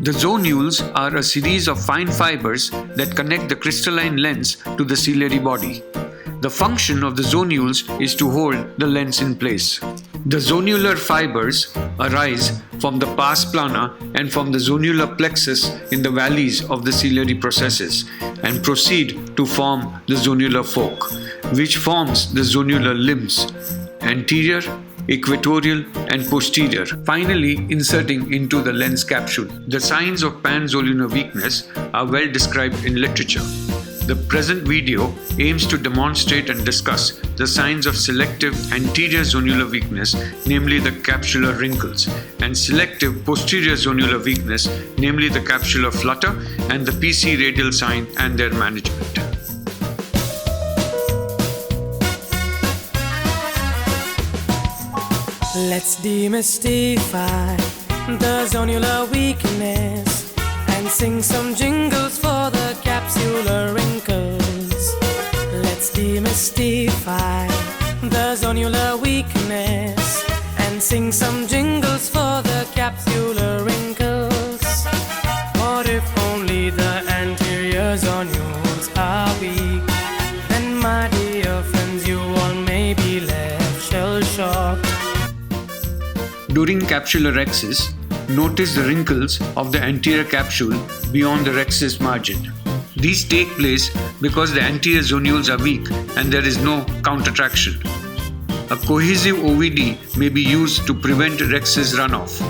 The zonules are a series of fine fibers that connect the crystalline lens to the ciliary body. The function of the zonules is to hold the lens in place. The zonular fibers arise from the pars plana and from the zonular plexus in the valleys of the ciliary processes and proceed to form the zonular fork, which forms the zonular limbs, anterior, equatorial and posterior, finally inserting into the lens capsule. The signs of panzonular weakness are well described in literature. The present video aims to demonstrate and discuss the signs of selective anterior zonular weakness, namely the capsular wrinkles, and selective posterior zonular weakness, namely the capsular flutter and the PC radial sign and their management. Let's demystify the zonular weakness and sing some jingles for the capsular wrinkles. Let's demystify the zonular weakness and sing some jingles for the capsular wrinkles. What if only the anterior zonules are weak? Then my dear friends, you all may be left shell-shocked. During capsular rhexis, notice the wrinkles of the anterior capsule beyond the rhexis margin. These take place because the anterior zonules are weak and there is no countertraction. A cohesive OVD may be used to prevent rhexis runoff.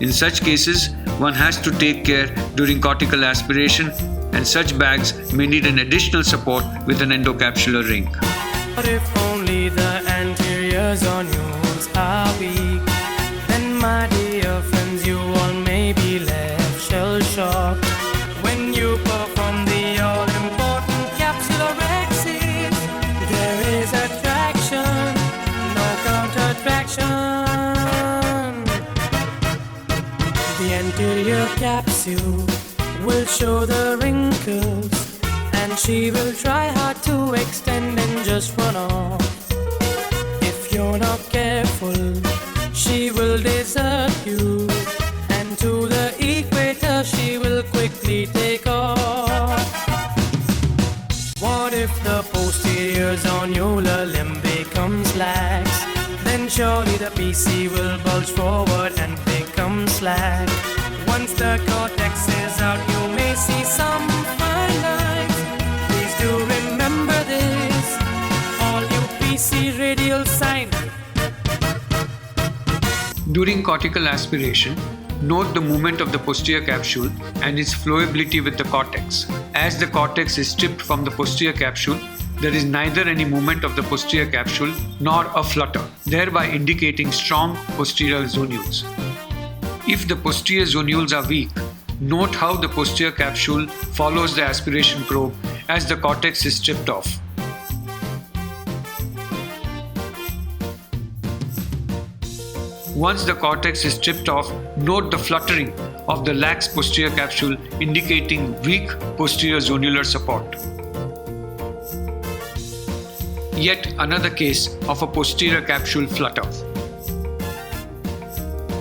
In such cases, one has to take care during cortical aspiration, and such bags may need an additional support with an endocapsular ring. What if only the anterior zonules are weak? Then my dear friends, you all may be left shell-shocked. When you perform the all-important capsular rhexis, there is attraction, no counter-traction. The anterior capsule will show the wrinkles, and she will try hard to extend and just run off. If you're not careful, she will desert you, and to the equator she will quickly take off. What if the posterior zonular limb becomes lax? Then surely the PC will bulge forward and become slack. Once the cortex is out, you may see some fine lines. Please do remember this, all you PC radial sign. During cortical aspiration, note the movement of the posterior capsule and its flowability with the cortex. As the cortex is stripped from the posterior capsule, there is neither any movement of the posterior capsule nor a flutter, thereby indicating strong posterior zonules. If the posterior zonules are weak, note how the posterior capsule follows the aspiration probe as the cortex is stripped off. Once the cortex is stripped off, note the fluttering of the lax posterior capsule indicating weak posterior zonular support. Yet another case of a posterior capsule flutter.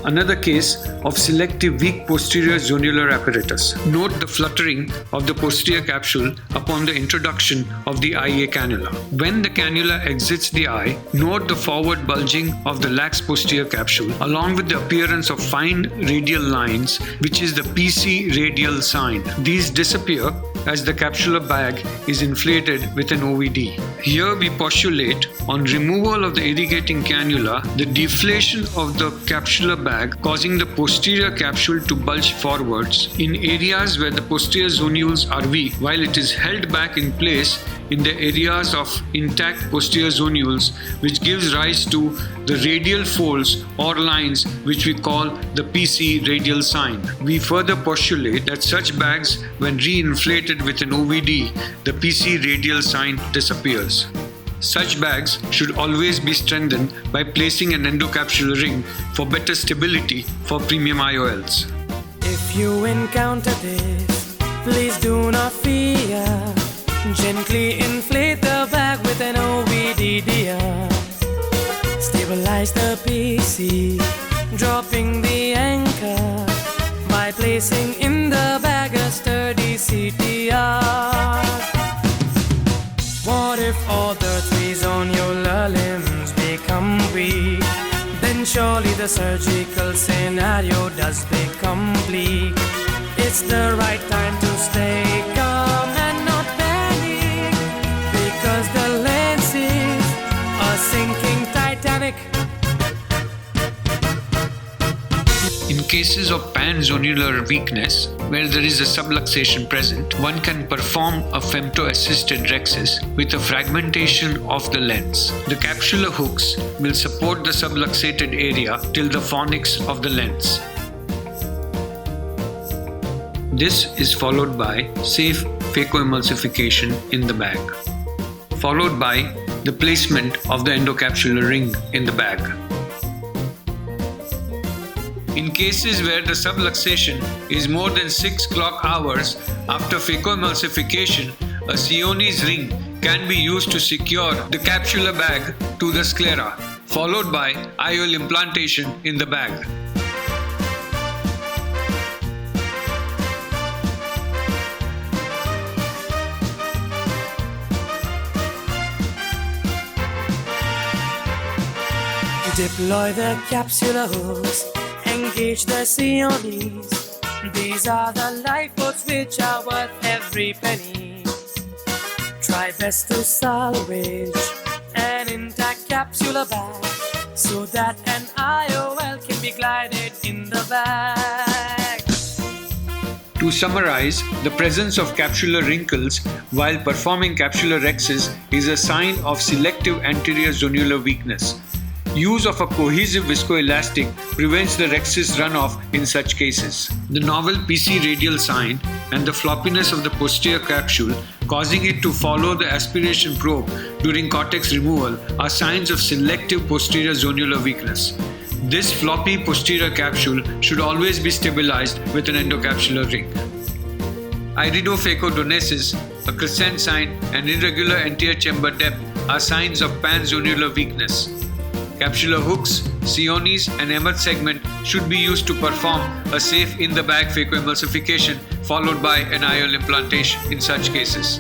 Another case of selective weak posterior zonular apparatus. Note the fluttering of the posterior capsule upon the introduction of the IA cannula. When the cannula exits the eye, note the forward bulging of the lax posterior capsule along with the appearance of fine radial lines, which is the PC radial sign. These disappear as the capsular bag is inflated with an OVD. Here we postulate on removal of the irrigating cannula, the deflation of the capsular bag causing the posterior capsule to bulge forwards in areas where the posterior zonules are weak, while it is held back in place in the areas of intact posterior zonules, which gives rise to the radial folds or lines which we call the PC radial sign. We further postulate that such bags, when re-inflated with an OVD, the PC radial sign disappears. Such bags should always be strengthened by placing an endocapsular ring for better stability for premium IOLs. If you encounter this, please do not fear. Gently inflate the bag with an OVD, dear. Stabilize the PC, dropping the anchor by placing in the bag a sturdy CTR. What if all the three zonular limbs become weak? Then surely the surgical scenario does become bleak. It's the right time to stay calm and not panic, because the lens is a sinking Titanic. In cases of panzonular weakness, where there is a subluxation present, one can perform a femto-assisted rhexis with a fragmentation of the lens. The capsular hooks will support the subluxated area till the fornix of the lens. This is followed by safe phacoemulsification in the bag, followed by the placement of the endocapsular ring in the bag. In cases where the subluxation is more than 6 clock hours after phacoemulsification, a Sionis ring can be used to secure the capsular bag to the sclera, followed by IOL implantation in the bag. Deploy the capsular hooks, engage the Sionis. These are the lifeboats which are worth every penny. Try best to salvage an intact capsular bag, so that an IOL can be glided in the bag. To summarize, the presence of capsular wrinkles while performing capsular rhexis is a sign of selective anterior zonular weakness. Use of a cohesive viscoelastic prevents the rhexis runoff in such cases. The novel PC radial sign and the floppiness of the posterior capsule, causing it to follow the aspiration probe during cortex removal, are signs of selective posterior zonular weakness. This floppy posterior capsule should always be stabilized with an endocapsular ring. Iridophacodonesis, a crescent sign, and irregular anterior chamber depth are signs of panzonular weakness. Capsular hooks, Sionis, and emerge segment should be used to perform a safe in-the-bag phacoemulsification followed by an IOL implantation in such cases.